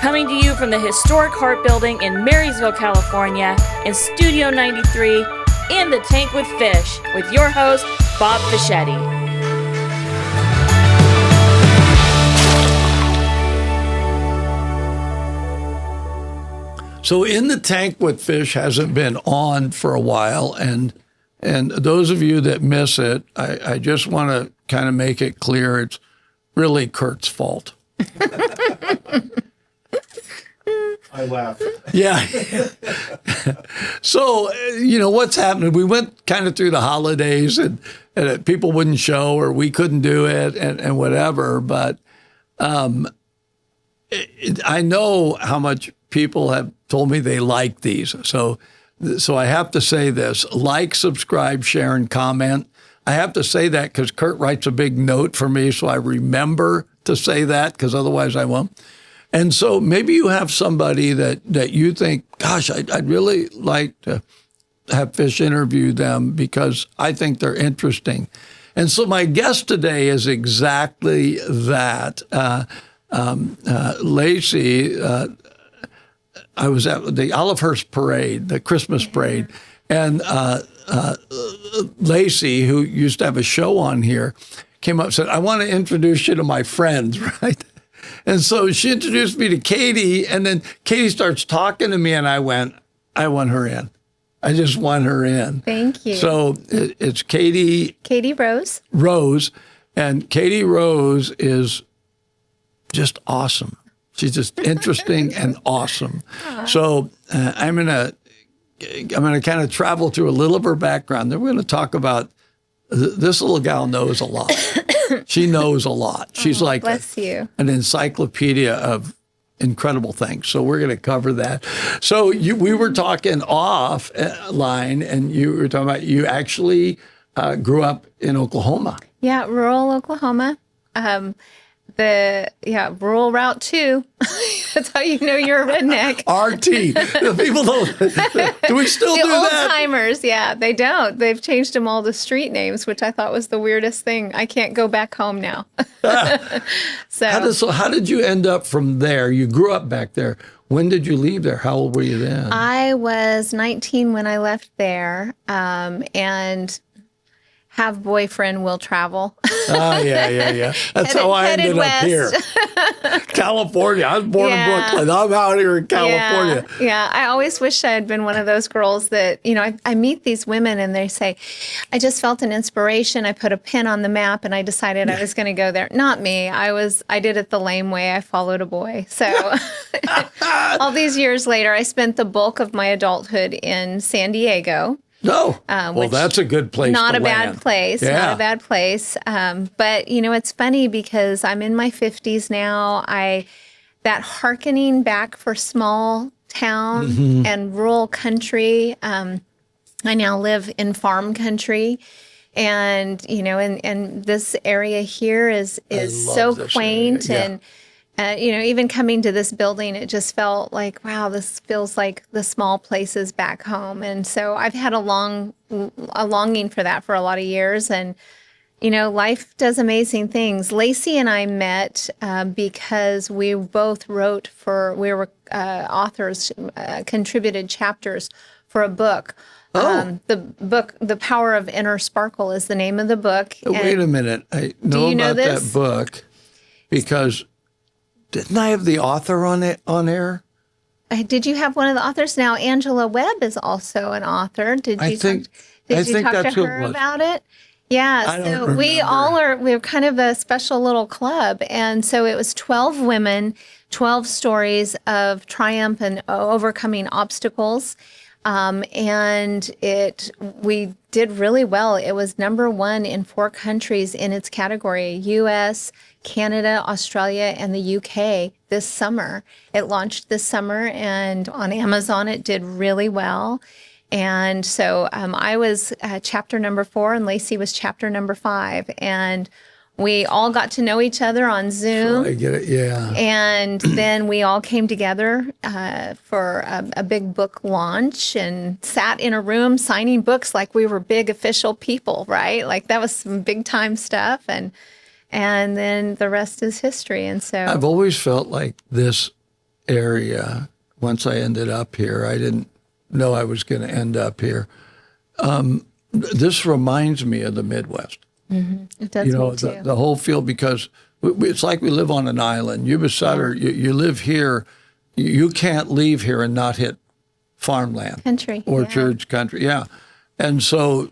Coming to you from the historic Hart Building in Marysville, California, in Studio 93, In the Tank with Fish, with your host, Bob Fischetti. So In the Tank with Fish hasn't been on for a while, and those of you that miss it, I just want to kind of make it clear it's really Kurt's fault. I laugh. Yeah. So, what's happening? We went kind of through the holidays and people wouldn't show or we couldn't do it and whatever. But I know how much people have told me they like these. So I have to say this: like, subscribe, share, and comment. I have to say that because Kurt writes a big note for me, so I remember to say that because otherwise I won't. And so maybe you have somebody that you think, gosh, I'd really like to have Fish interview them because I think they're interesting. And so my guest today is exactly that. Lacey, I was at the Olivehurst Parade, the Christmas parade, and Lacey, who used to have a show on here, came up and said, I want to introduce you to my friends, right? And so she introduced me to Katy, and then Katy starts talking to me, and I want her in. I just want her in. Thank you. So it's Katy Rose. And Katy Rose is just awesome. She's just interesting and awesome. So I'm gonna kind of travel through a little of her background. Then we're going to talk about this little gal knows a lot. She knows a lot. She's like an encyclopedia of incredible things. So we're going to cover that. So we were talking offline, and you were talking about you actually grew up in Oklahoma. Yeah, rural Oklahoma. Rural Route 2. That's how you know you're a redneck. RT. The people don't. Do we still do that? The old timers, yeah, they don't. They've changed them all to street names, which I thought was the weirdest thing. I can't go back home now. So how did you end up from there? You grew up back there. When did you leave there? How old were you then? I was 19 when I left there, and have boyfriend will travel. Oh, yeah. That's how I ended up here. California. I was born in Brooklyn. I'm out here in California. Yeah. I always wish I had been one of those girls that, I meet these women and they say, I just felt an inspiration. I put a pin on the map and I decided I was going to go there. Not me. I did it the lame way. I followed a boy. So all these years later, I spent the bulk of my adulthood in San Diego. No. Well, that's a good place to land. Not a bad place. But, it's funny because I'm in my 50s now. That hearkening back for small town and rural country. I now live in farm country. And, and this area here is so quaint. Yeah. And even coming to this building, it just felt like, wow, this feels like the small places back home. And so I've had a longing for that for a lot of years. And, life does amazing things. Lacey and I met because we both we were authors, contributed chapters for a book. The book, The Power of Inner Sparkle is the name of the book. Wait a minute. I know about that book because... Didn't I have the author on air? Did you have one of the authors? Now, Angela Webb is also an author. Did you talk to her about it? Yeah, so we're kind of a special little club. And so it was 12 women, 12 stories of triumph and overcoming obstacles. And we did really well. It was number 1 in 4 countries in its category: U.S., Canada, Australia, and the UK this summer. It launched this summer, and on Amazon it did really well. And so I was chapter number 4, and Lacey was chapter number 5. And we all got to know each other on Zoom. I get it, yeah. And then we all came together for a big book launch and sat in a room signing books like we were big official people, right? Like that was some big time stuff. And then the rest is history. And so I've always felt like this area once I ended up here. I didn't know I was going to end up here. This reminds me of the Midwest. Mm-hmm. It does, you know, me too. the whole field, because it's like we live on an island. Yuba Sutter, you live here. You can't leave here and not hit farmland, country, orchards, country, and so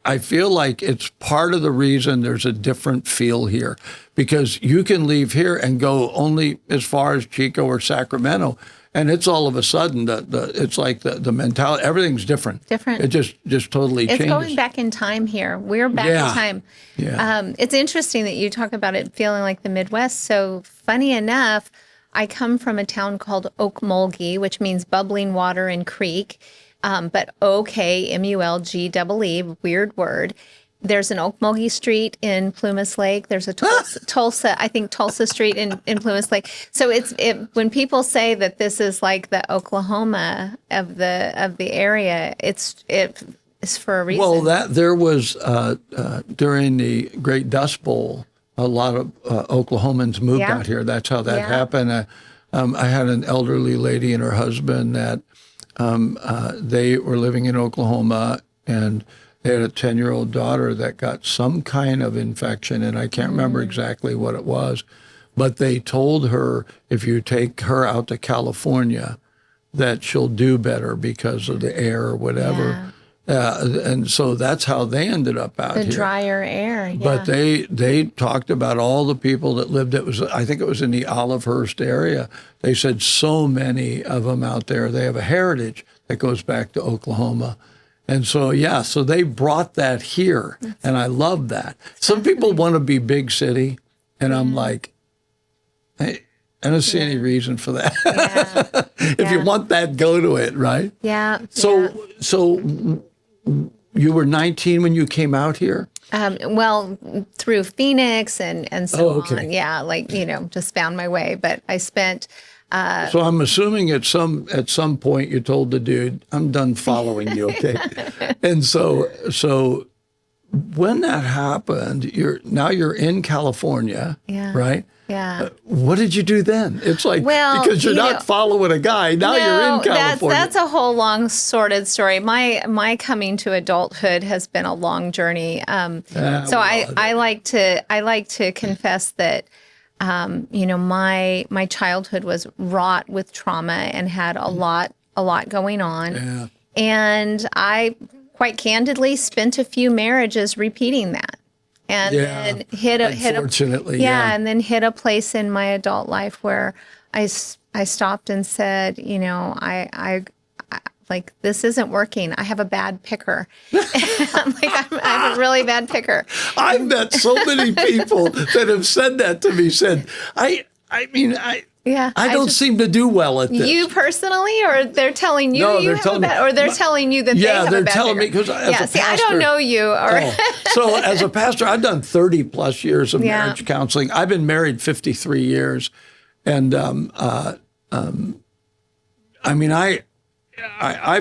I feel like it's part of the reason there's a different feel here, because you can leave here and go only as far as Chico or Sacramento, and it's all of a sudden it's like the mentality, everything's different. It just totally changes. It's going back in time here. We're back in time. Yeah. It's interesting that you talk about it feeling like the Midwest. So funny enough, I come from a town called Okmulgee, which means bubbling water and creek, but Okmulgee, weird word. There's an Okmulgee Street in Plumas Lake. There's a Tulsa Street in Plumas Lake. So when people say that this is like the Oklahoma of the area, it's for a reason. Well, there was during the Great Dust Bowl, a lot of Oklahomans moved out here. That's how that happened. I had an elderly lady and her husband that they were living in Oklahoma, and they had a 10-year-old daughter that got some kind of infection, and I can't remember exactly what it was, but they told her if you take her out to California that she'll do better because of the air or whatever. And so that's how they ended up out here. The drier air, yeah. But they talked about all the people that lived. I think it was in the Olivehurst area. They said so many of them out there. They have a heritage that goes back to Oklahoma. And so, so they brought that here, and I love that. Some people want to be big city, and I'm like, hey, I don't see any reason for that. If you want that, go to it, right? Yeah. So you were 19 when you came out here? Well, through Phoenix and so on. Yeah, just found my way. But I spent. So I'm assuming at some point you told the dude, "I'm done following you," okay? And so when that happened, you're in California, right? Yeah. What did you do then? It's like, because you're not following a guy, now you're in California. That's a whole long sordid story. My coming to adulthood has been a long journey. I like to confess that my childhood was wrought with trauma and had a lot going on. Yeah. And I quite candidly spent a few marriages repeating that. And then hit a place in my adult life where I stopped and said, I like, this isn't working. I have a bad picker. I have a really bad picker. I've met so many people that have said that to me. I don't seem to do well at this. You personally, or they're telling you telling you that they have a bad they're telling me, because as a pastor, I don't know you. So as a pastor, I've done 30 plus years of marriage counseling. I've been married 53 years, and I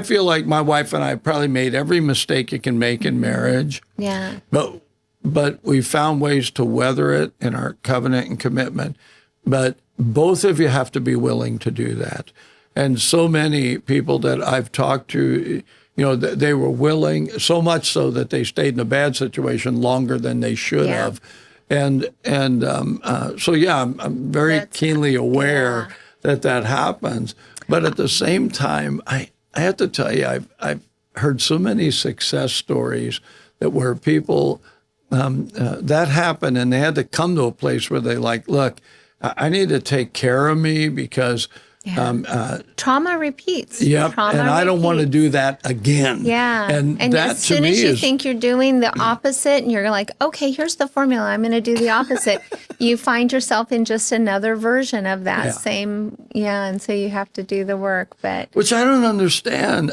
feel like my wife and I probably made every mistake you can make in marriage. Yeah. But we found ways to weather it in our covenant and commitment. But both of you have to be willing to do that. And so many people that I've talked to, they were willing, so much so that they stayed in a bad situation longer than they should have. And I'm very keenly aware that happens. But at the same time, I have to tell you, I've heard so many success stories where people, that happened, and they had to come to a place where they look, I need to take care of me because trauma repeats. Yep, I don't want to do that again. Yeah, and that as soon as you think you're doing the opposite, and you're like, okay, here's the formula, I'm going to do the opposite. You find yourself in just another version of that same. And so you have to do the work, which I don't understand.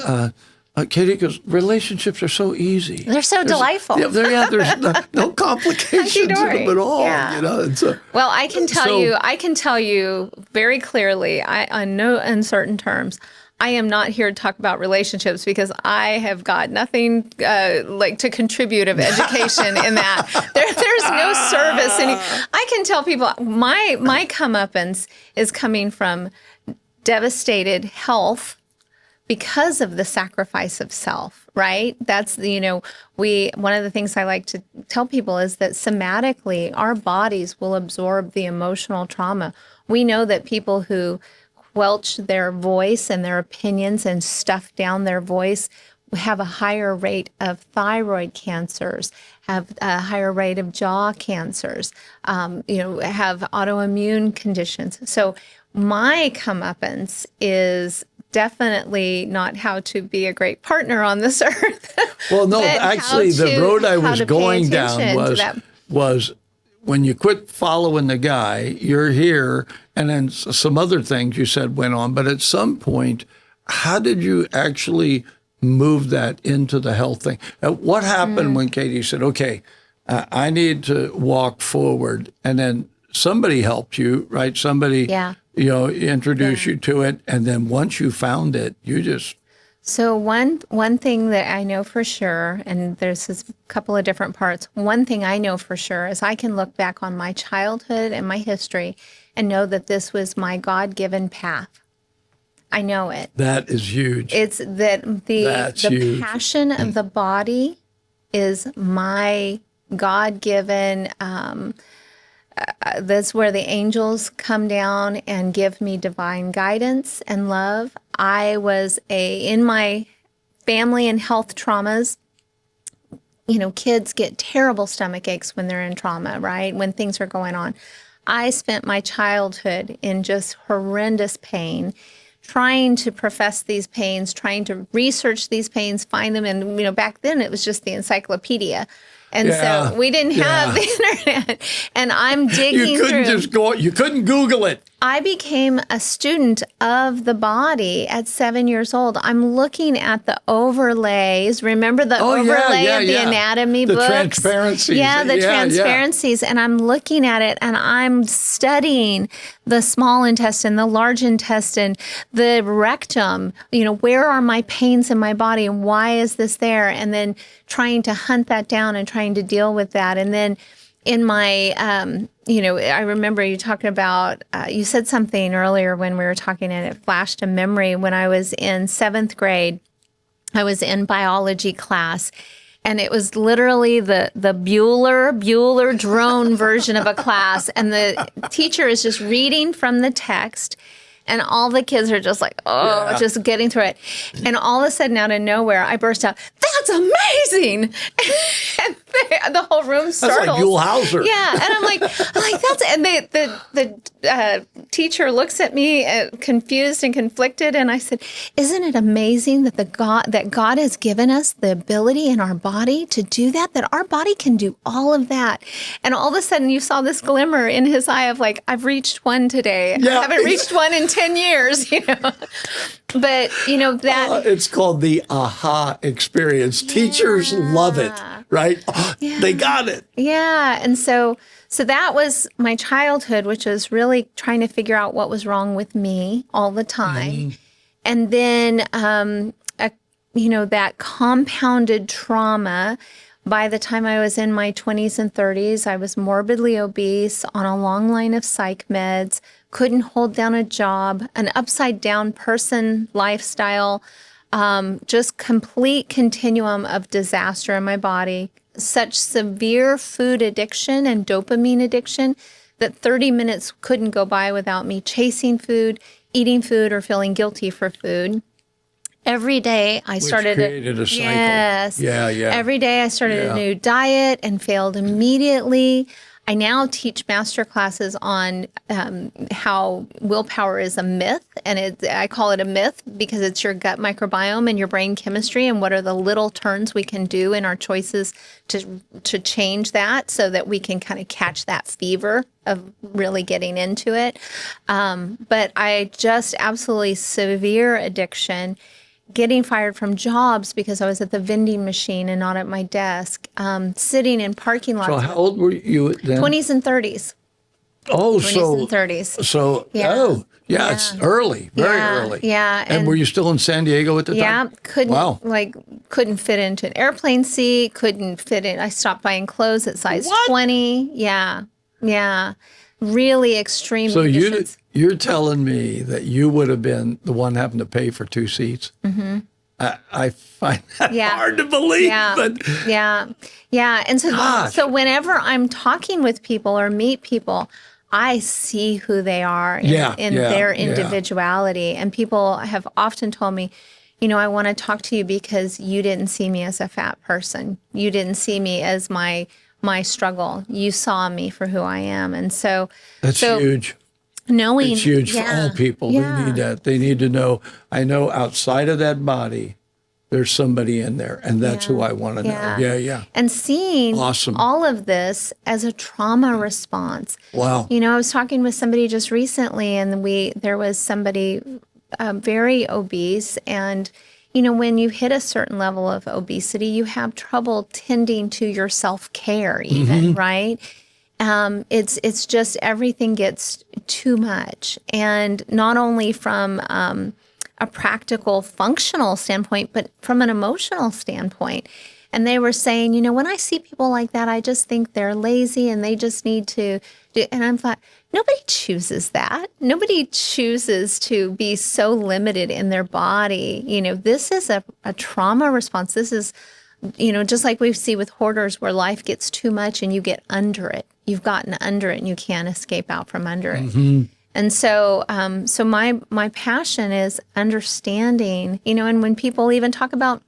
Katy, because relationships are so easy. They're so delightful. There's no complications in them at all. Well, I can tell you very clearly, on no uncertain terms, I am not here to talk about relationships because I have got nothing to contribute of education in that. There's no service. I can tell people my comeuppance is coming from devastated health because of the sacrifice of self, right? That's, one of the things I like to tell people is that somatically, our bodies will absorb the emotional trauma. We know that people who quelch their voice and their opinions and stuff down their voice have a higher rate of thyroid cancers, have a higher rate of jaw cancers, have autoimmune conditions. So my comeuppance is definitely not how to be a great partner on this earth. Well, no, actually, the road I was going down was when you quit following the guy, you're here, and then some other things you said went on. But at some point, how did you actually move that into the health thing? What happened when Katy said, okay, I need to walk forward, and then somebody helped you, right? Somebody introduced you to it, and then once you found it, you just... So one thing that I know for sure, and there's a couple of different parts, one thing I know for sure is I can look back on my childhood and my history and know that this was my God-given path. I know it. That is huge. It's that the passion of the body is my God-given. That's where the angels come down and give me divine guidance and love. I was in my family and health traumas. Kids get terrible stomach aches when they're in trauma, right? When things are going on. I spent my childhood in just horrendous pain, trying to profess these pains, trying to research these pains, find them. And, back then it was just the encyclopedia. And so we didn't have the internet. And I'm digging through. You couldn't Google it. I became a student of the body at 7 years old. I'm looking at the overlays. Remember the overlay of the anatomy books? The transparencies. Yeah, the transparencies. And I'm looking at it and I'm studying the small intestine, the large intestine, the rectum. Where are my pains in my body and why is this there? And then trying to hunt that down and trying to deal with that. And then in my, I remember you talking about, you said something earlier when we were talking and it flashed a memory. When I was in 7th grade, I was in biology class and it was literally the Bueller drone version of a class. And the teacher is just reading from the text. And all the kids are just like, just getting through it. And all of a sudden, out of nowhere, I burst out, "That's amazing!" And the whole room startles. That's like Buell Hauser. Yeah, and I'm like, that's. And the teacher looks at me confused and conflicted, and I said, "Isn't it amazing that God has given us the ability in our body to do that? That our body can do all of that?" And all of a sudden, you saw this glimmer in his eye of like, "I've reached one today. I haven't reached one in 10 years." But that it's called the aha experience. Teachers love it, right? They got it. Yeah. And so that was my childhood, which was really trying to figure out what was wrong with me all the time. And then that compounded trauma. By the time I was in my 20s and 30s, I was morbidly obese, on a long line of psych meds, couldn't hold down a job, an upside-down person lifestyle, just complete continuum of disaster in my body, such severe food addiction and dopamine addiction that 30 minutes couldn't go by without me chasing food, eating food, or feeling guilty for food. Every day I started created a cycle. Yes. Yeah. Every day I started a new diet and failed immediately. I now teach master classes on how willpower is a myth, and I call it a myth because it's your gut microbiome and your brain chemistry, and what are the little turns we can do in our choices to change that so that we can kind of catch that fever of really getting into it. But I just absolutely severe addiction. Getting fired from jobs because I was at the vending machine and not at my desk, sitting in parking lots. So how old were you then? 20s and 30s. Oh, 20s and 30s. So, it's early, very early. Yeah. And were you still in San Diego at the time? Yeah, couldn't fit into an airplane seat, couldn't fit in. I stopped buying clothes at size 20. Yeah. Really extreme conditions. You're telling me that you would have been the one having to pay for 2 seats? Mm-hmm. I find that hard to believe. Yeah. And so whenever I'm talking with people or meet people, I see who they are in their individuality. And people have often told me, I want to talk to you because you didn't see me as a fat person. You didn't see me as my struggle. You saw me for who I am. And so that's huge. It's huge for all people. Yeah. They need that. They need to know, I know outside of that body, there's somebody in there, and that's who I want to know. Yeah. And seeing all of this as a trauma response. Wow. I was talking with somebody just recently, and there was somebody very obese, and when you hit a certain level of obesity, you have trouble tending to your self-care even, right? It's just everything gets too much. And not only from a practical, functional standpoint, but from an emotional standpoint. And they were saying, when I see people like that, I just think they're lazy and they just need to do. And I'm thought, nobody chooses that. Nobody chooses to be so limited in their body. This is a trauma response. This is, just like we see with hoarders where life gets too much and you get under it. You've gotten under it and you can't escape out from under it. Mm-hmm. And so my passion is understanding, and when people even talk about,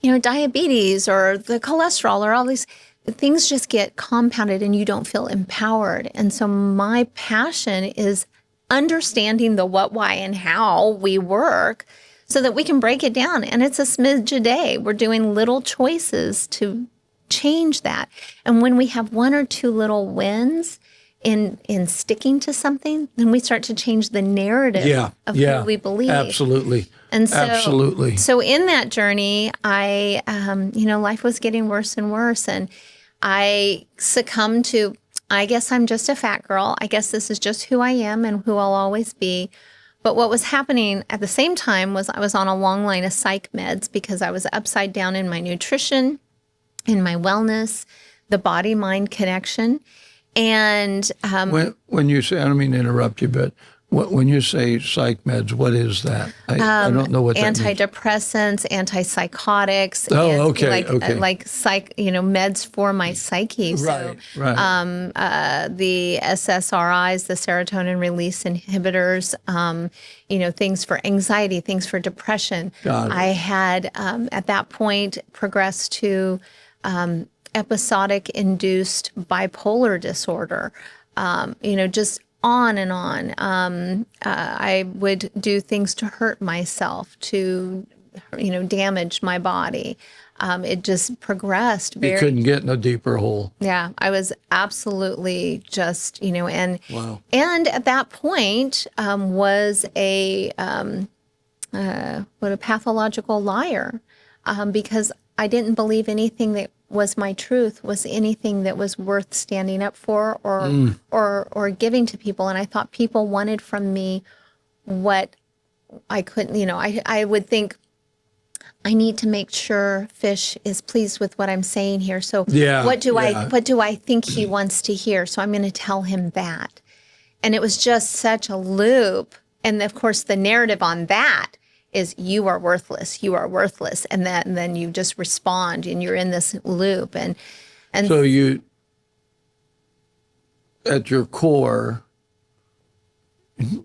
diabetes or the cholesterol or all these things just get compounded and you don't feel empowered. And so my passion is understanding the what, why, and how we work so that we can break it down. And it's a smidge a day. We're doing little choices to change that. And when we have 1 or 2 little wins in sticking to something, then we start to change the narrative of who we believe. Absolutely. And so in that journey, I, life was getting worse and worse. And I succumbed to, I guess I'm just a fat girl. I guess this is just who I am and who I'll always be. But what was happening at the same time was I was on a long line of psych meds because I was upside down in my nutrition, in my wellness, the body-mind connection. And when you say, I don't mean to interrupt you, but when you say psych meds, what is that? I don't know what that means. Antidepressants, antipsychotics. Like psych, meds for my psyche. Right. The SSRIs, the serotonin release inhibitors, things for anxiety, things for depression. I had at that point progressed to episodic induced bipolar disorder, just on and on. I would do things to hurt myself, to, damage my body. It just progressed very. You couldn't get in a deeper hole. Yeah, I was absolutely just, and wow. And at that point was a pathological liar, because I didn't believe anything that was my truth was anything that was worth standing up for or giving to people. And I thought people wanted from me what I couldn't, I would think I need to make sure Fish is pleased with what I'm saying here. So what do I think he wants to hear? So I'm going to tell him that. And it was just such a loop. And of course the narrative on that is you are worthless, and then you just respond, and you're in this loop, and so you, at your core,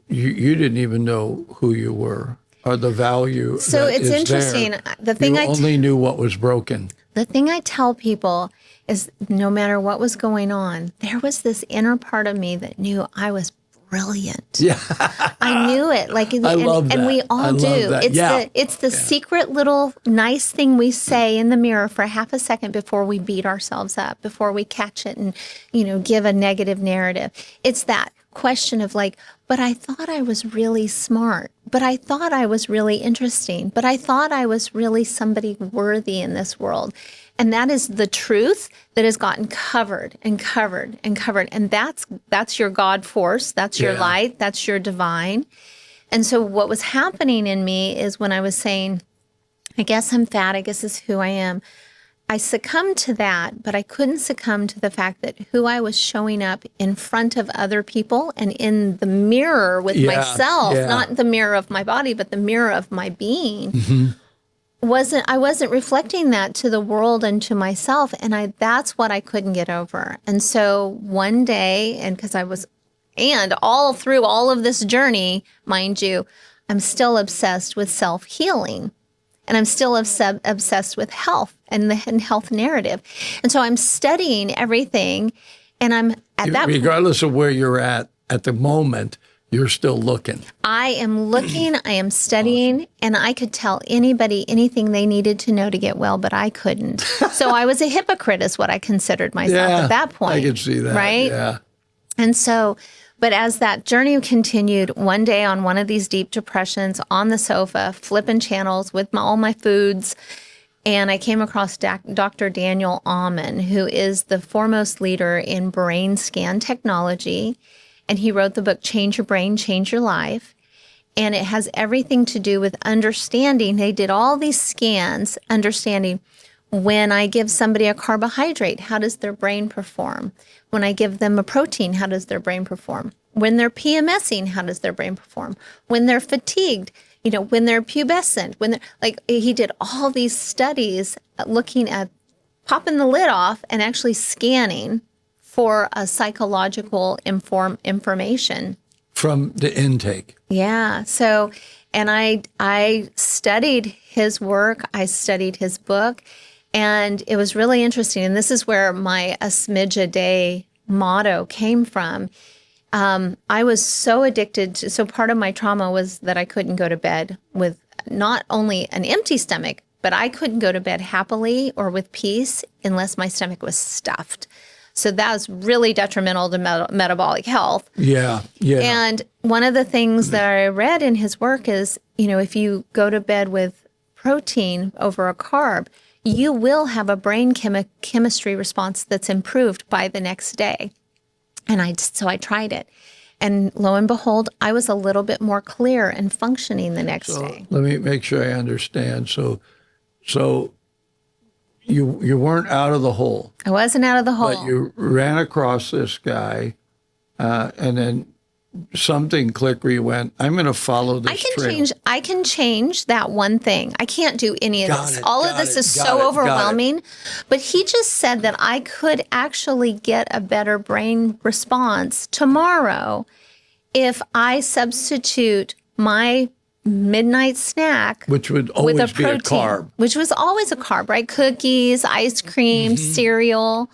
you didn't even know who you were or the value. So it's interesting. There. The thing you only knew what was broken. The thing I tell people is, no matter what was going on, there was this inner part of me that knew I was brilliant. Yeah. I knew it. I love that. And we all do. It's the secret little nice thing we say in the mirror for half a second before we beat ourselves up, before we catch it and, give a negative narrative. It's that question of like, but I thought I was really smart, but I thought I was really interesting, but I thought I was really somebody worthy in this world. And that is the truth that has gotten covered and covered and covered. And that's your God force. That's your light. That's your divine. And so what was happening in me is when I was saying, I guess I'm fat, I guess this is who I am, I succumbed to that, but I couldn't succumb to the fact that who I was showing up in front of other people and in the mirror with myself, not the mirror of my body, but the mirror of my being, I wasn't reflecting that to the world and to myself. And that's what I couldn't get over. And so one day, and all through all of this journey, mind you, I'm still obsessed with self-healing. And I'm still obsessed with health and the health narrative. And so I'm studying everything. And I'm at that regardless of where you're at the moment, you're still looking. I am looking, I am studying, and I could tell anybody anything they needed to know to get well, but I couldn't. So I was a hypocrite is what I considered myself at that point. I could see that. Right? Yeah. And so, but as that journey continued, one day on one of these deep depressions on the sofa, flipping channels with all my foods, and I came across Dr. Daniel Amen, who is the foremost leader in brain scan technology. And he wrote the book, Change Your Brain, Change Your Life. And it has everything to do with understanding. They did all these scans, understanding when I give somebody a carbohydrate, how does their brain perform? When I give them a protein, how does their brain perform? When they're PMSing, how does their brain perform? When they're fatigued, when they're pubescent, he did all these studies looking at popping the lid off and actually scanning for a psychological information. From the intake. Yeah. So, and I studied his work. I studied his book. And it was really interesting. And this is where my a smidge a day motto came from. I was so addicted to, so part of my trauma was that I couldn't go to bed with not only an empty stomach, but I couldn't go to bed happily or with peace unless my stomach was stuffed. So that was really detrimental to metabolic health. Yeah, yeah. And one of the things that I read in his work is, if you go to bed with protein over a carb, you will have a brain chemistry response that's improved by the next day. And so I tried it. And lo and behold, I was a little bit more clear and functioning the next day. Let me make sure I understand. So you weren't out of the hole. I wasn't out of the hole. But you ran across this guy, and then something clicked where you went, I'm going to follow this trail. I can change that one thing. I can't do any of this. All of this is so overwhelming. But he just said that I could actually get a better brain response tomorrow if I substitute my midnight snack, which would always with a protein, be a carb, which was always a carb, right? Cookies, ice cream, cereal,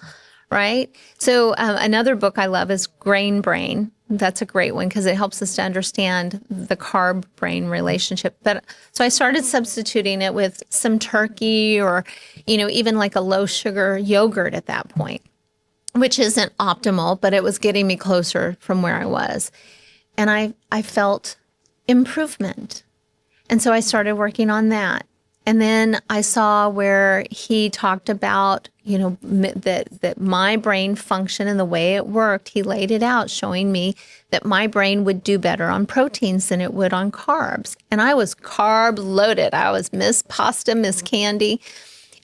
right? So another book I love is Grain Brain. That's a great one because it helps us to understand the carb-brain relationship. But so I started substituting it with some turkey or, even like a low-sugar yogurt at that point, which isn't optimal, but it was getting me closer from where I was. And I felt improvement. And so I started working on that. And then I saw where he talked about, that my brain function and the way it worked. He laid it out, showing me that my brain would do better on proteins than it would on carbs. And I was carb loaded. I was Miss Pasta, Miss Candy.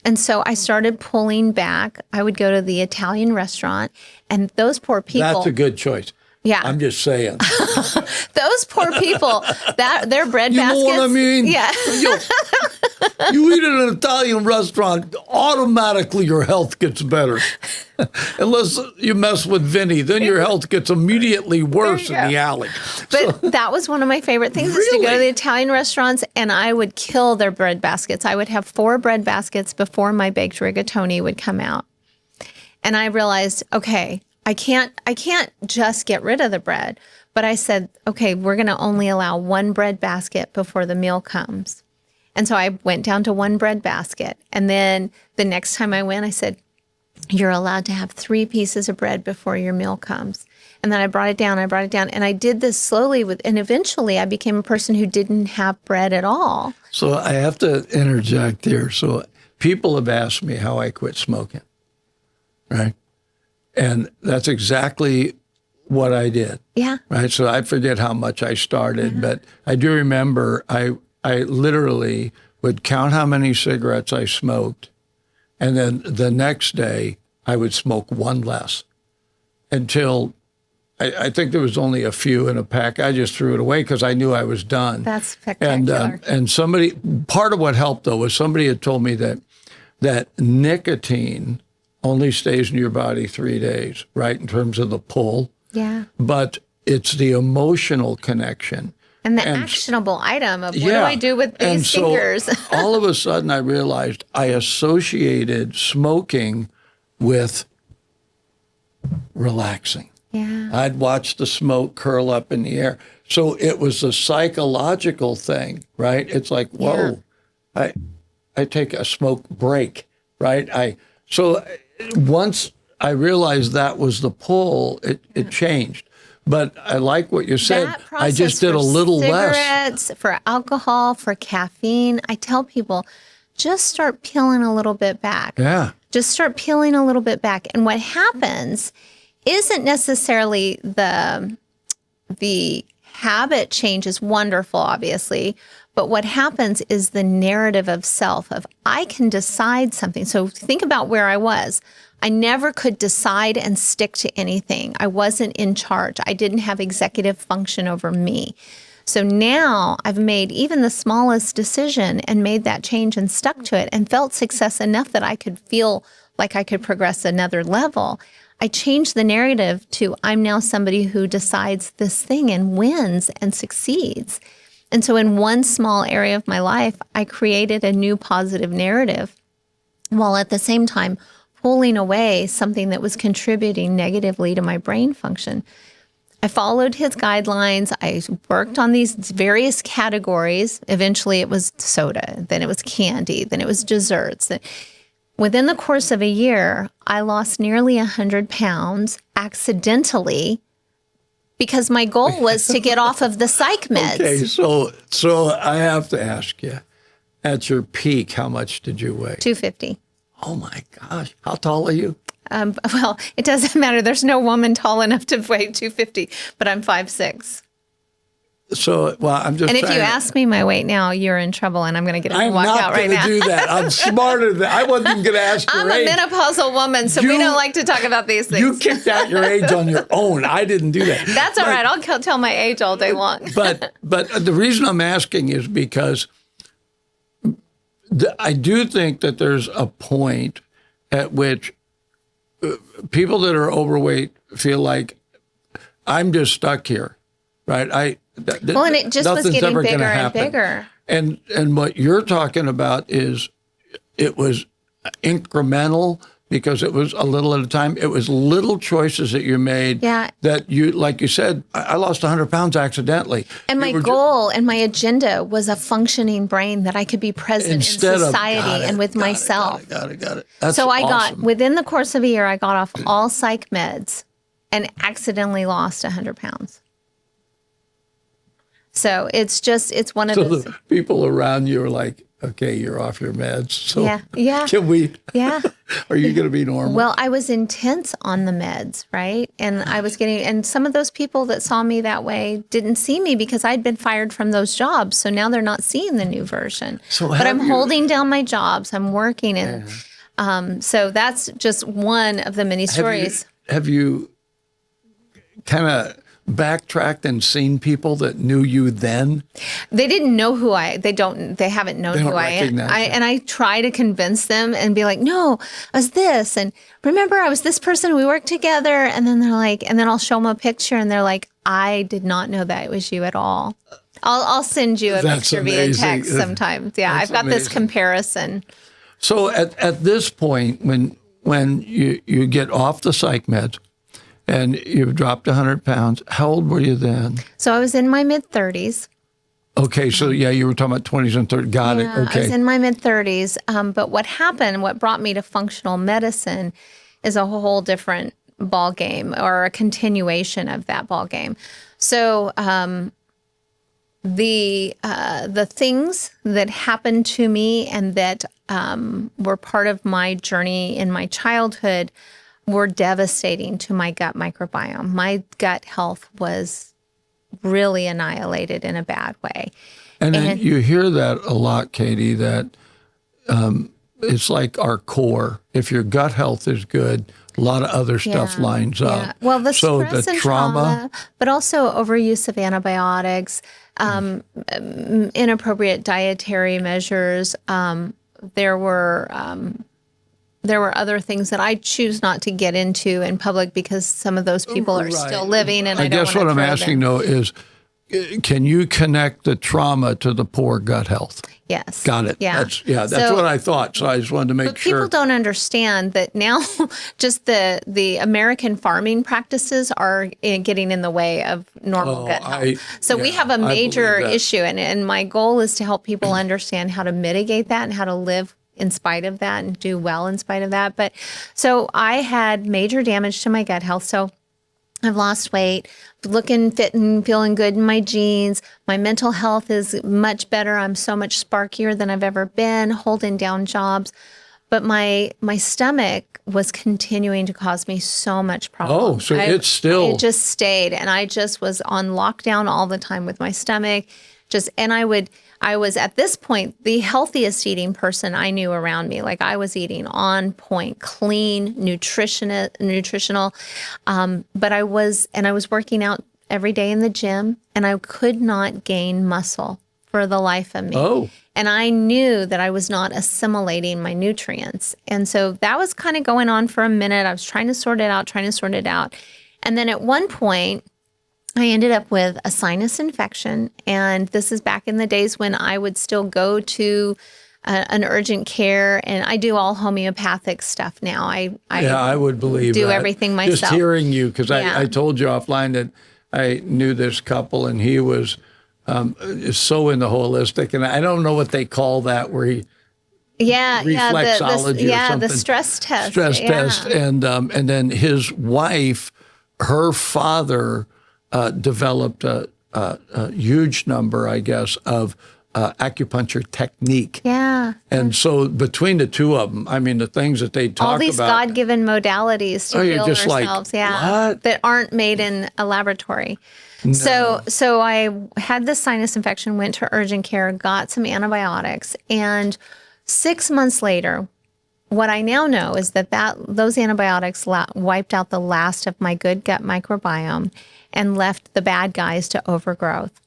And so I started pulling back. I would go to the Italian restaurant, and those poor people. That's a good choice. Yeah. I'm just saying. Those poor people, their bread baskets. You know what I mean? Yeah. You eat at an Italian restaurant, automatically your health gets better. Unless you mess with Vinny, then your health gets immediately worse in the alley. But that was one of my favorite things, is to go to the Italian restaurants, and I would kill their bread baskets. I would have 4 bread baskets before my baked rigatoni would come out. And I realized, okay, I can't just get rid of the bread. But I said, okay, we're going to only allow 1 bread basket before the meal comes. And so I went down to 1 bread basket. And then the next time I went, I said, you're allowed to have 3 pieces of bread before your meal comes. And then I brought it down, and I did this slowly and eventually I became a person who didn't have bread at all. So I have to interject here. So people have asked me how I quit smoking, right? And that's exactly what I did. Yeah. Right. So I forget how much I started, but I do remember I literally would count how many cigarettes I smoked. And then the next day I would smoke one less until I think there was only a few in a pack. I just threw it away because I knew I was done. That's spectacular. And somebody, part of what helped though was somebody had told me that nicotine only stays in your body 3 days, right, in terms of the pull. Yeah. But it's the emotional connection. And the actionable item of what do I do with these fingers? So all of a sudden I realized I associated smoking with relaxing. Yeah. I'd watch the smoke curl up in the air. So it was a psychological thing, right? It's like, whoa, I take a smoke break, right? So once I realized that was the pull, it changed. But I like what you said. I just did a little less. Cigarettes, for alcohol, for caffeine. I tell people, just start peeling a little bit back. Yeah. Just start peeling a little bit back. And what happens isn't necessarily the habit change is wonderful, obviously. But what happens is the narrative of self of I can decide something. So think about where I was. I never could decide and stick to anything. I wasn't in charge. I didn't have executive function over me. So now I've made even the smallest decision and made that change and stuck to it and felt success enough that I could feel like I could progress another level. I changed the narrative to I'm now somebody who decides this thing and wins and succeeds. And so in one small area of my life, I created a new positive narrative while at the same time pulling away something that was contributing negatively to my brain function. I followed his guidelines. I worked on these various categories. Eventually it was soda, then it was candy, then it was desserts. Within the course of a year, I lost nearly 100 pounds accidentally because my goal was to get off of the psych meds. Okay, so I have to ask you, at your peak, how much did you weigh? 250. Oh my gosh. How tall are you? Well, it doesn't matter. There's no woman tall enough to weigh 250, but I'm 5'6". So, well, I'm just. And if you ask me my weight now, you're in trouble, and I'm going to get up and walk out right now. I'm not going to do that. I'm smarter than I wasn't even going to ask your age. I'm a menopausal woman, so we don't like to talk about these things. You kicked out your age on your own. I didn't do that. That's all right. I'll tell my age all day long. but the reason I'm asking is because I do think that there's a point at which people that are overweight feel like I'm just stuck here, right? And it just was getting bigger and bigger. And what you're talking about is it was incremental because it was a little at a time. It was little choices that you made that you, like you said, I lost 100 pounds accidentally. And my goal and my agenda was a functioning brain that I could be present in society and with myself. Got it. That's so awesome. Within the course of a year, I got off all psych meds and accidentally lost 100 pounds. So it's one of those. The people around you are like, okay, you're off your meds. So yeah. Can we? Yeah. Are you going to be normal? Well, I was intense on the meds, right? And I was and some of those people that saw me that way didn't see me because I'd been fired from those jobs. So now they're not seeing the new version. But I'm holding down my jobs. I'm working. And so that's just one of the many stories. Have you kind of backtracked and seen people that knew you then? They didn't know who they haven't known who I am. And I try to convince them and be like, no, I was this. And remember, I was this person, we worked together. And then they're like, and then I'll show them a picture and they're like, I did not know that it was you at all. I'll send you a picture via text sometimes. Yeah, I've got this comparison. So at this point, when you get off the psych meds, and you've dropped 100 pounds. How old were you then? So I was in my mid-30s. Okay, so you were talking about 20s and 30s. Got it, okay. I was in my mid-30s. But what happened, what brought me to functional medicine is a whole different ball game or a continuation of that ball game. So the things that happened to me and that were part of my journey in my childhood were devastating to my gut microbiome. My gut health was really annihilated in a bad way. And then you hear that a lot, Katy, that it's like our core. If your gut health is good, a lot of other stuff lines up. Well, the stress and trauma, but also overuse of antibiotics, inappropriate dietary measures. There were other things that I choose not to get into in public because some of those people are still living, and I don't guess what I'm asking though is, can you connect the trauma to the poor gut health? Yes. Got it. Yeah. That's what I thought. So I just wanted to make sure. People don't understand that now just the American farming practices are getting in the way of normal gut health. So we have a major issue, and my goal is to help people understand how to mitigate that and how to live in spite of that and do well in spite of that. But so I had major damage to my gut health. So I've lost weight, looking fit and feeling good in my jeans. My mental health is much better. I'm so much sparkier than I've ever been, holding down jobs. But my stomach was continuing to cause me so much problem. Oh, so it just stayed, and I just was on lockdown all the time with my stomach. I was at this point the healthiest eating person I knew around me. Like I was eating on point, clean, nutritional. But I was working out every day in the gym, and I could not gain muscle for the life of me. Oh. And I knew that I was not assimilating my nutrients. And so that was kind of going on for a minute. I was trying to sort it out. And then at one point, I ended up with a sinus infection, and this is back in the days when I would still go to an urgent care, and I do all homeopathic stuff now. I would believe do everything myself. Just hearing you, because I told you offline that I knew this couple, and he was so in the holistic, and I don't know what they call that, where he reflexology or something. The stress test. Test, and then his wife, her father. Developed a huge number, I guess, of acupuncture technique. Yeah. And so between the two of them, I mean, the things that they talk about. All these God-given modalities to heal ourselves, what? That aren't made in a laboratory. No. So I had this sinus infection, went to urgent care, got some antibiotics, and 6 months later, what I now know is that those antibiotics wiped out the last of my good gut microbiome and left the bad guys to overgrowth.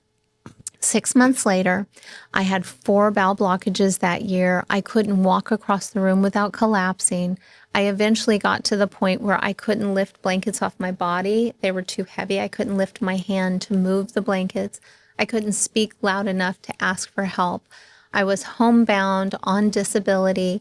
6 months later, I had 4 bowel blockages that year. I couldn't walk across the room without collapsing. I eventually got to the point where I couldn't lift blankets off my body. They were too heavy. I couldn't lift my hand to move the blankets. I couldn't speak loud enough to ask for help. I was homebound on disability.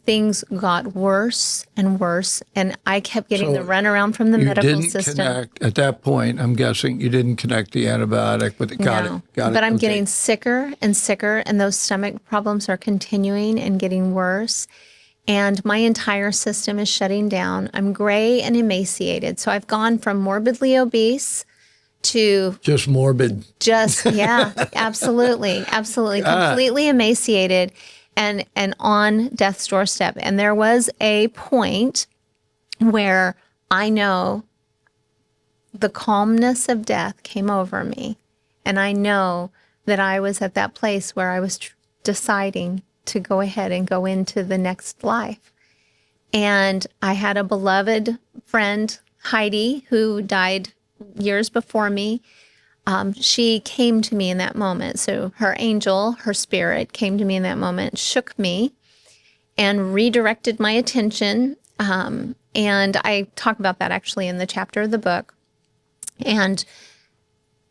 Things got worse and worse, and I kept getting the runaround from the medical system. At that point, I'm guessing you didn't connect the antibiotic, but got it. But I'm getting sicker and sicker, and those stomach problems are continuing and getting worse. And my entire system is shutting down. I'm gray and emaciated. So I've gone from morbidly obese to just morbid. Absolutely, completely emaciated. And on death's doorstep. And there was a point where I know the calmness of death came over me. And I know that I was at that place where I was deciding to go ahead and go into the next life. And I had a beloved friend, Heidi, who died years before me. She came to me in that moment. So her angel, her spirit came to me in that moment, shook me and redirected my attention. And I talk about that actually in the chapter of the book. And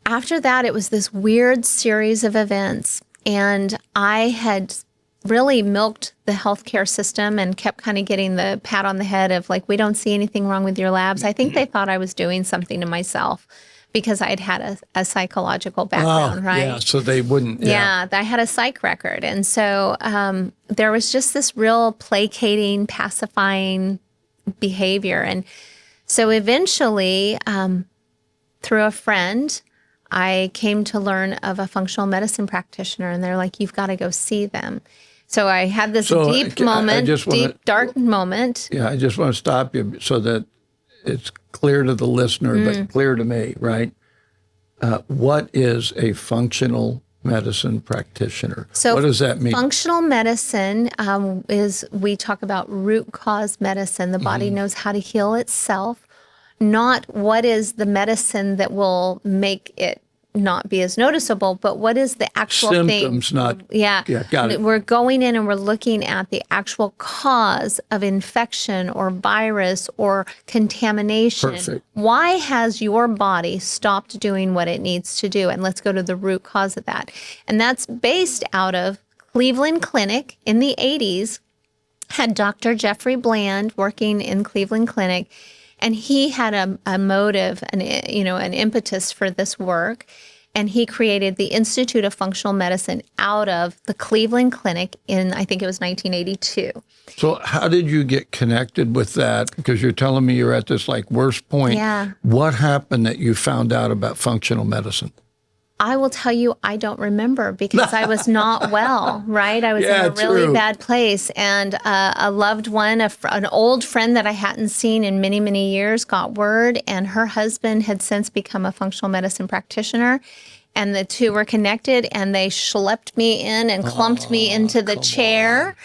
after that, it was this weird series of events. And I had really milked the healthcare system and kept kind of getting the pat on the head of like, we don't see anything wrong with your labs. I think they thought I was doing something to myself, because I'd had a psychological background, right? Yeah, so they wouldn't. Yeah, I had a psych record. And so there was just this real placating, pacifying behavior. And So eventually, through a friend, I came to learn of a functional medicine practitioner, and they're like, you've got to go see them. So I had this deep dark moment. Yeah, I just want to stop you so that it's clear to the listener, but clear to me, right? What is a functional medicine practitioner? So what does that mean? Functional medicine is, we talk about root cause medicine. The body knows how to heal itself, not what is the medicine that will make it not be as noticeable, but what is the actual symptoms, thing? Yeah, got it. We're going in and we're looking at the actual cause of infection or virus or contamination. Perfect. Why has your body stopped doing what it needs to do? And let's go to the root cause of that. And that's based out of Cleveland Clinic in the 80s, had Dr. Jeffrey Bland working in Cleveland Clinic. And he had a motive, an impetus for this work. And he created the Institute of Functional Medicine out of the Cleveland Clinic in, I think it was 1982. So how did you get connected with that? Because you're telling me you're at this worst point. Yeah. What happened that you found out about functional medicine? I will tell you, I don't remember because I was not well, right? I was in a really bad place. And a loved one, an old friend that I hadn't seen in many, many years got word, and her husband had since become a functional medicine practitioner. And the two were connected, and they schlepped me in and clumped me into the chair.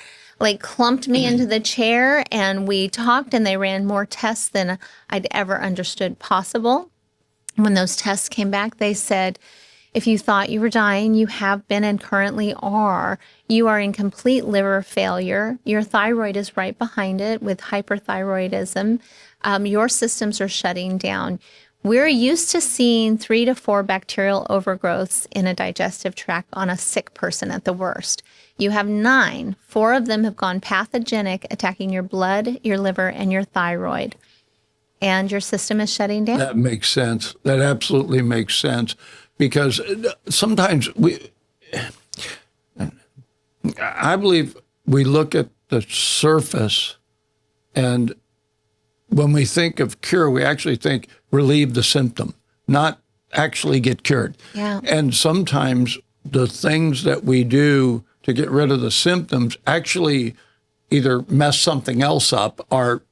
Clumped me into the chair, and we talked, and they ran more tests than I'd ever understood possible. When those tests came back, they said, if you thought you were dying, you have been and currently are. You are in complete liver failure. Your thyroid is right behind it with hyperthyroidism. Your systems are shutting down. We're used to seeing 3 to 4 bacterial overgrowths in a digestive tract on a sick person at the worst. You have 9. 4 of them have gone pathogenic, attacking your blood, your liver, and your thyroid. And your system is shutting down. That makes sense. That absolutely makes sense. Because sometimes I believe we look at the surface, and when we think of cure, we actually think relieve the symptom, not actually get cured. Yeah. And sometimes the things that we do to get rid of the symptoms actually either mess something else up or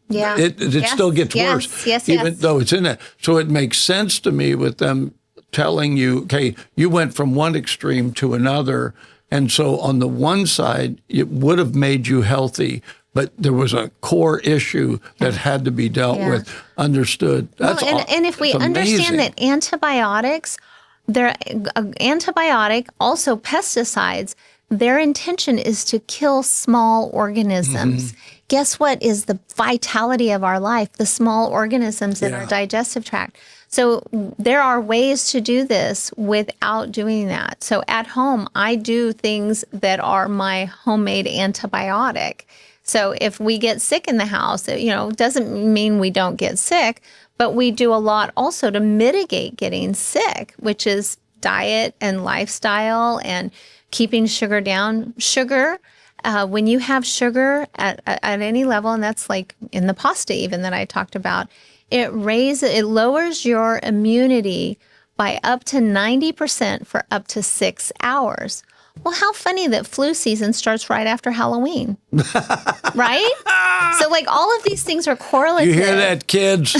it still gets worse, even though it's in it. So it makes sense to me with them telling you, okay, you went from one extreme to another. And so on the one side, it would have made you healthy, but there was a core issue that had to be dealt with. Understood. That's and if we understand that antibiotics, they're antibiotic, also pesticides, their intention is to kill small organisms. Guess what is the vitality of our life? The small organisms in our digestive tract. So there are ways to do this without doing that. So at home, I do things that are my homemade antibiotic. So if we get sick in the house, doesn't mean we don't get sick, but we do a lot also to mitigate getting sick, which is diet and lifestyle and keeping sugar down. Sugar, when you have sugar at any level, and that's like in the pasta even that I talked about, it lowers your immunity by up to 90% for up to 6 hours. Well, how funny that flu season starts right after Halloween, right? So all of these things are correlative. You hear that, kids?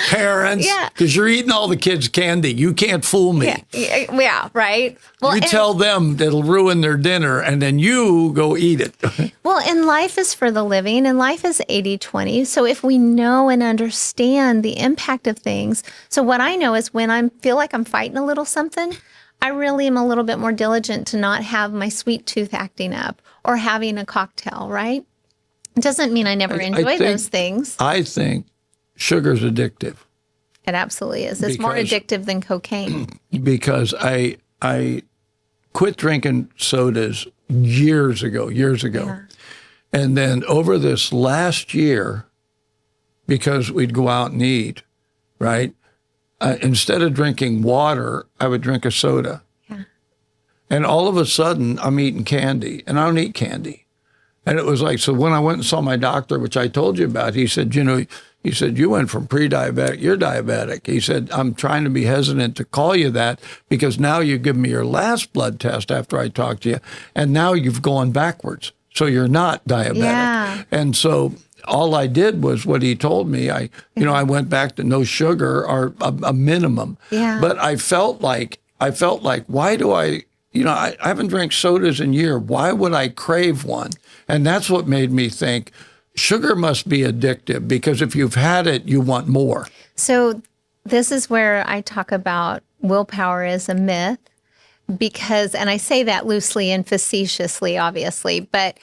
Parents, because you're eating all the kids' candy. You can't fool me. Yeah, right. Well, you tell them that'll ruin their dinner, and then you go eat it. Well, and life is for the living, and life is 80-20. So if we know and understand the impact of things, so what I know is when I feel like I'm fighting a little something, I really am a little bit more diligent to not have my sweet tooth acting up or having a cocktail, right? It doesn't mean I never enjoy those things. I think sugar's addictive. It absolutely is. It's more addictive than cocaine. Because I quit drinking sodas years ago. Yeah. And then over this last year, because we'd go out and eat, right? Instead of drinking water, I would drink a soda. Yeah. And all of a sudden, I'm eating candy, and I don't eat candy. And it was like, so when I went and saw my doctor, which I told you about, he said, you went from pre-diabetic, you're diabetic. He said, I'm trying to be hesitant to call you that because now you give me your last blood test after I talked to you, and now you've gone backwards. So you're not diabetic. Yeah. And so all I did was what he told me. I went back to no sugar or a minimum. Yeah. But I felt like, why do I haven't drank sodas in a year. Why would I crave one? And that's what made me think sugar must be addictive because if you've had it, you want more. So this is where I talk about willpower is a myth because, and I say that loosely and facetiously, obviously, but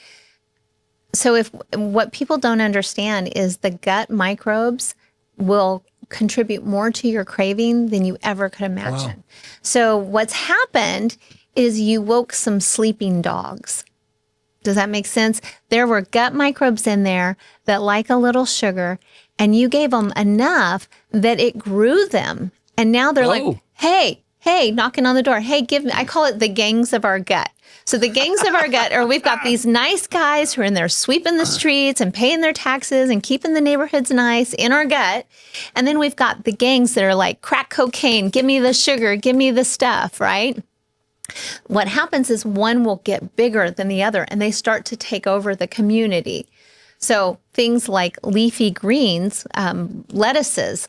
so if what people don't understand is the gut microbes will contribute more to your craving than you ever could imagine. Wow. So what's happened is you woke some sleeping dogs. Does that make sense? There were gut microbes in there that like a little sugar, and you gave them enough that it grew them. And now they're like, hey, knocking on the door. Hey, give me, I call it the gangs of our gut. So the gangs of our gut are, we've got these nice guys who are in there sweeping the streets and paying their taxes and keeping the neighborhoods nice in our gut. And then we've got the gangs that are like crack cocaine, give me the sugar, give me the stuff, right? What happens is one will get bigger than the other and they start to take over the community. So things like leafy greens, lettuces,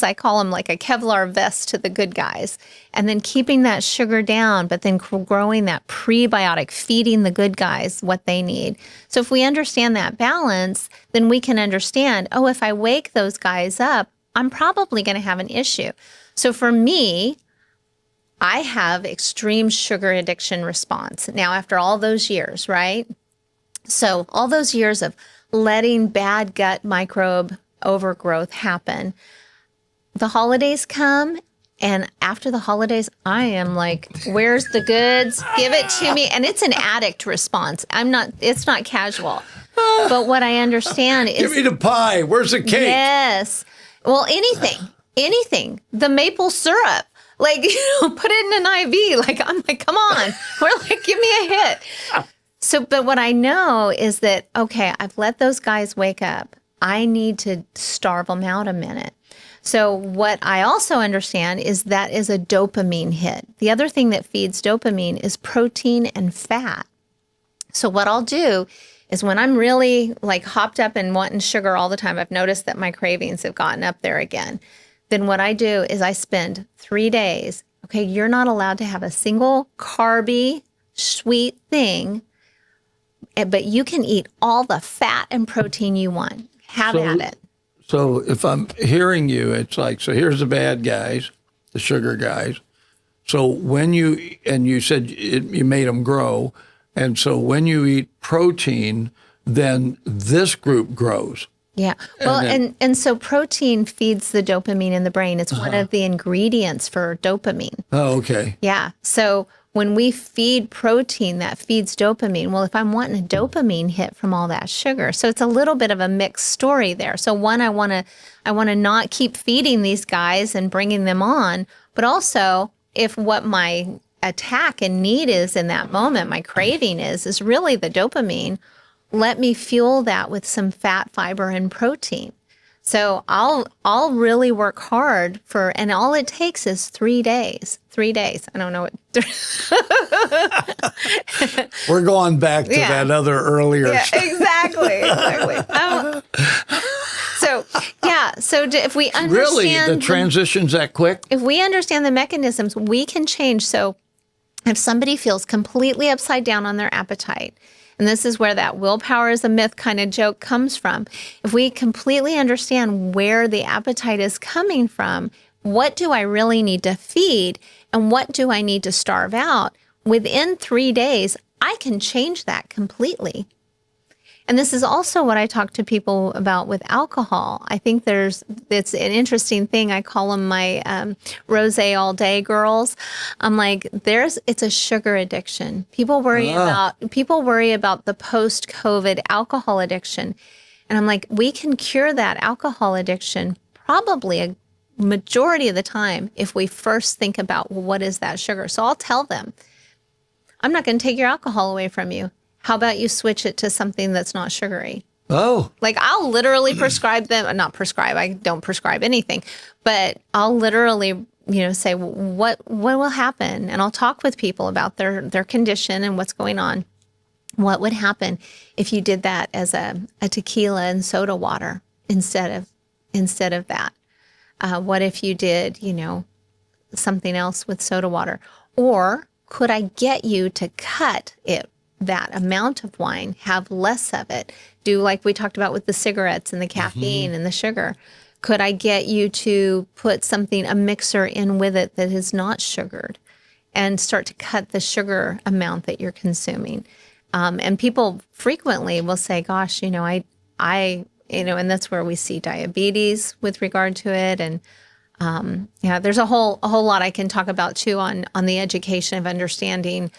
I call them like a Kevlar vest to the good guys. And then keeping that sugar down, but then growing that prebiotic, feeding the good guys what they need. So if we understand that balance, then we can understand, if I wake those guys up, I'm probably going to have an issue. So for me, I have extreme sugar addiction response now after all those years, right? So all those years of letting bad gut microbe overgrowth happen. The holidays come, and after the holidays, I am like, where's the goods? Give it to me. And it's an addict response. It's not casual. But what I understand is... Give me the pie. Where's the cake? Yes. Well, anything. The maple syrup. Like, put it in an IV. Like, I'm like, come on. We're like, give me a hit. So, but what I know is that, okay, I've let those guys wake up. I need to starve them out a minute. So what I also understand is that is a dopamine hit. The other thing that feeds dopamine is protein and fat. So what I'll do is when I'm really like hopped up and wanting sugar all the time, I've noticed that my cravings have gotten up there again. Then what I do is I spend 3 days. Okay, you're not allowed to have a single carby, sweet thing, but you can eat all the fat and protein you want. Have at it. So if I'm hearing you, it's like, so here's the bad guys, the sugar guys. So when you said you made them grow, and so when you eat protein, then this group grows. Yeah. Well, and so protein feeds the dopamine in the brain. It's one of the ingredients for dopamine. Oh, okay. Yeah. So when we feed protein, that feeds dopamine. Well, if I'm wanting a dopamine hit from all that sugar, so it's a little bit of a mixed story there. So one, I want to not keep feeding these guys and bringing them on, but also if what my attack and need is in that moment, my craving is really the dopamine, let me fuel that with some fat, fiber, and protein. So I'll really work hard and all it takes is 3 days. 3 days. I don't know what. We're going back to that other earlier. Yeah, exactly. So if we understand really the transition's that quick, if we understand the mechanisms, we can change. So if somebody feels completely upside down on their appetite. And this is where that willpower is a myth kind of joke comes from. If we completely understand where the appetite is coming from, what do I really need to feed and what do I need to starve out? Within 3 days, I can change that completely. And this is also what I talk to people about with alcohol. I think it's an interesting thing. I call them my rosé all day girls. I'm like, it's a sugar addiction. People worry about the post-COVID alcohol addiction. And I'm like, we can cure that alcohol addiction probably a majority of the time if we first think about, well, what is that sugar? So I'll tell them, I'm not going to take your alcohol away from you. How about you switch it to something that's not sugary? Oh. Like I'll literally prescribe them, not prescribe, I don't prescribe anything, but I'll literally, say what will happen? And I'll talk with people about their condition and what's going on. What would happen if you did that as a tequila and soda water instead of that? What if you did, something else with soda water? Or could I get you to cut that amount of wine, have less of it, do like we talked about with the cigarettes and the caffeine and the sugar? Could I get you to put a mixer in with it that is not sugared and start to cut the sugar amount that you're consuming? And people frequently will say, gosh, and that's where we see diabetes with regard to it. And there's a whole lot I can talk about too on the education of understanding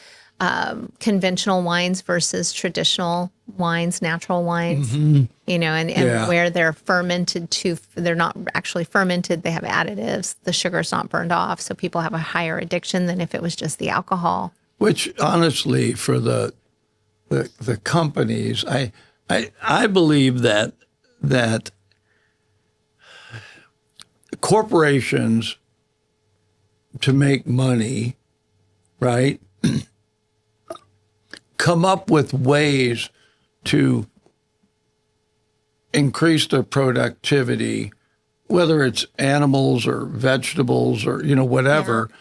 conventional wines versus traditional wines, natural wines, and where they're fermented they're not actually fermented, they have additives, the sugar's not burned off, so people have a higher addiction than if it was just the alcohol. Which honestly, for the companies, I believe that corporations, to make money, right, come up with ways to increase their productivity, whether it's animals or vegetables or whatever,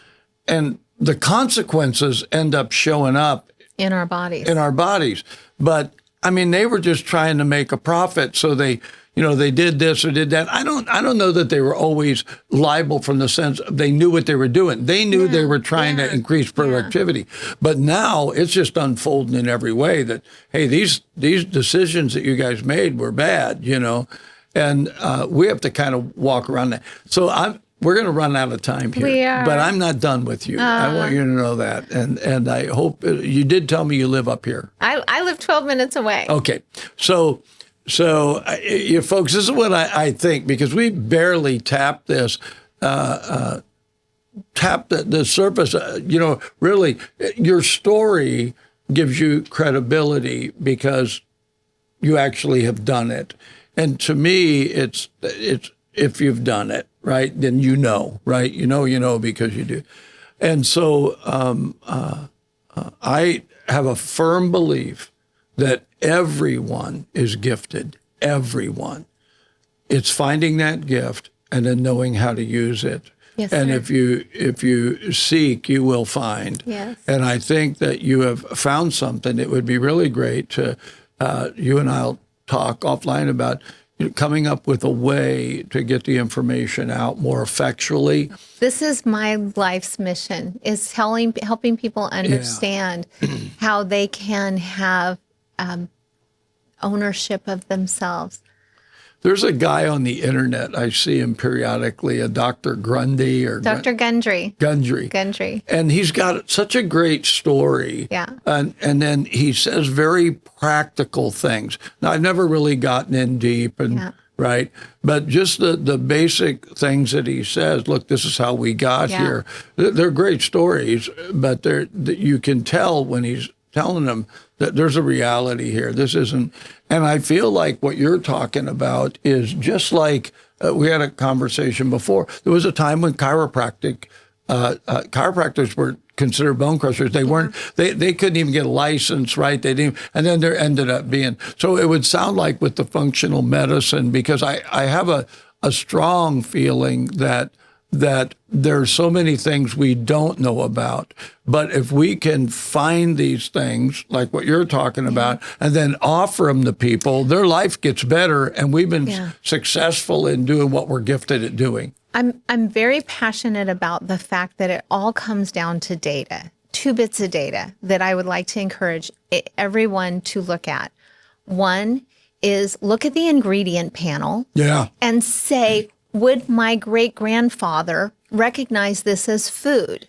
and the consequences end up showing up in our bodies. But I mean, they were just trying to make a profit, so they did this or did that. I don't know that they were always liable from the sense they knew what they were doing. They knew they were trying to increase productivity. But now it's just unfolding in every way that, hey, these decisions that you guys made were bad, and we have to kind of walk around that. So we're going to run out of time here. We are. But I'm not done with you. I want you to know that. And I hope you did tell me you live up here. I live 12 minutes away. Okay. So you folks, this is what I think, because we barely tapped this, tapped the surface. Really, your story gives you credibility because you actually have done it. And to me, it's if you've done it, right, then right? Because you do. And so I have a firm belief that everyone is gifted, everyone. It's finding that gift and then knowing how to use it. Yes, and sir. if you seek, you will find. Yes. And I think that you have found something. It would be really great to, you and I'll talk offline about coming up with a way to get the information out more effectually. This is my life's mission, is helping people understand how they can have ownership of themselves. There's a guy on the internet, I see him periodically, a Dr. Grundy or Dr. Gundry. And he's got such a great story. Yeah. And then he says very practical things. Now, I've never really gotten in deep right? But just the basic things that he says, look, this is how we got here. They're great stories, but you can tell when he's telling them that there's a reality here. This isn't, and I feel like what you're talking about is just like we had a conversation before. There was a time when chiropractors were considered bone crushers. They weren't. They couldn't even get a license, right? They didn't. And then there ended up being. So it would sound like with the functional medicine, because I have a strong feeling that there's so many things we don't know about. But if we can find these things, like what you're talking about, and then offer them to people, their life gets better. And we've been successful in doing what we're gifted at doing. I'm very passionate about the fact that it all comes down to data, 2 bits of data that I would like to encourage everyone to look at. One is look at the ingredient panel and say, would my great-grandfather recognize this as food?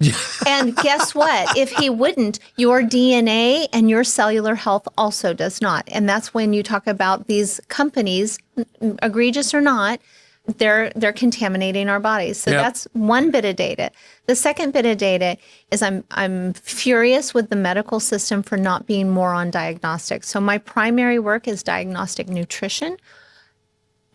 And guess what? If he wouldn't, your DNA and your cellular health also does not. And that's when you talk about these companies, egregious or not, they're contaminating our bodies. So that's one bit of data. The second bit of data is I'm furious with the medical system for not being more on diagnostics. So my primary work is diagnostic nutrition.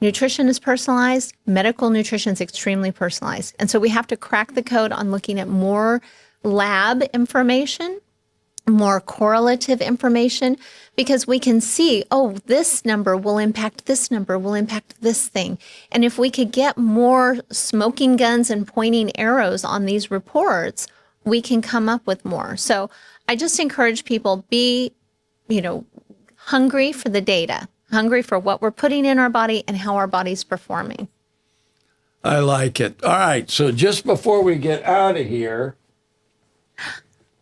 Nutrition is personalized. Medical nutrition is extremely personalized. And so we have to crack the code on looking at more lab information, more correlative information, because we can see, oh, this number will impact this number, will impact this thing. And if we could get more smoking guns and pointing arrows on these reports, we can come up with more. So I just encourage people, be, hungry for the data, hungry for what we're putting in our body and how our body's performing. I like it. All right. So just before we get out of here,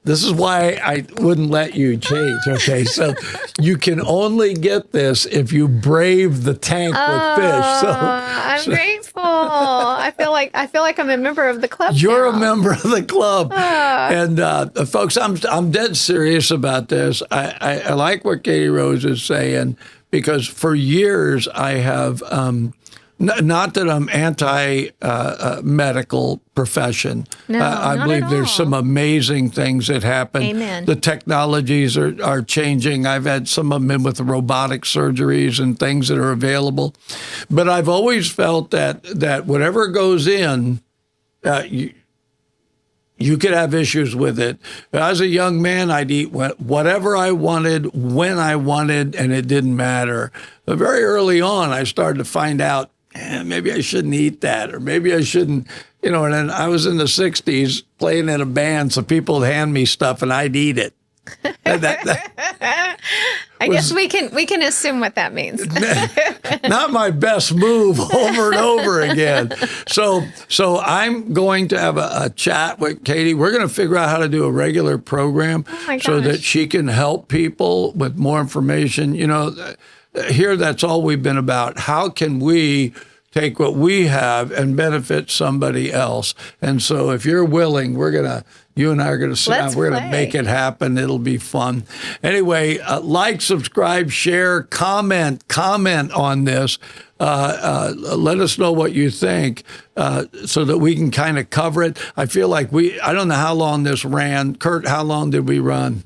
this is why I wouldn't let you change. Okay. So you can only get this if you brave the tank with fish. So I'm grateful. I feel like I'm a member of the club. You're now. a member of the club. And folks, I'm dead serious about this. I like what Katy Rose is saying, because for years I have, not that I'm anti-medical profession. No, I not believe at there's all. some amazing things that happen. Amen. The technologies are changing. I've had some of them in with robotic surgeries and things that are available. But I've always felt that whatever goes in, you could have issues with it. As a young man, I'd eat whatever I wanted, when I wanted, and it didn't matter. But very early on, I started to find out, maybe I shouldn't eat that, or maybe I shouldn't, and then I was in the 60s playing in a band, so people would hand me stuff and I'd eat it. I guess we can assume what that means. Not my best move over and over again. So I'm going to have a chat with Katy. We're going to figure out how to do a regular program so that she can help people with more information. Here, that's all we've been about. How can we take what we have and benefit somebody else? And so if you're willing, you and I are going to sit down. We're going to make it happen. It'll be fun. Anyway, like, subscribe, share, comment on this. Let us know what you think so that we can kind of cover it. I feel like I don't know how long this ran. Kurt, how long did we run?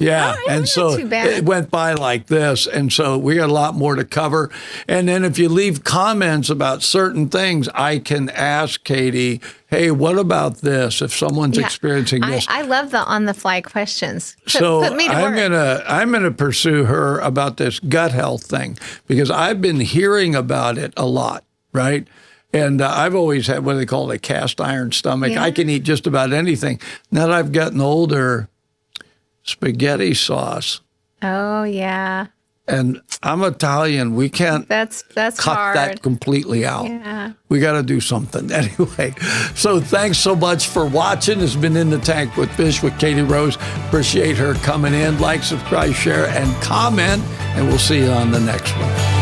Yeah, and so it went by like this, and so we got a lot more to cover. And then if you leave comments about certain things, I can ask Katy, hey, what about this? If someone's experiencing this, I love the on-the-fly questions. Put me to work. I'm gonna pursue her about this gut health thing, because I've been hearing about it a lot, right? And I've always had what they call a cast iron stomach. Yeah. I can eat just about anything. Now that I've gotten older, spaghetti sauce. Oh, yeah. And I'm Italian. We can't that's cut hard. that completely out. Yeah. We got to do something. Anyway, so thanks so much for watching. It's been In the Tank with Fish with Katy Rose. Appreciate her coming in. Like, subscribe, share, and comment. And we'll see you on the next one.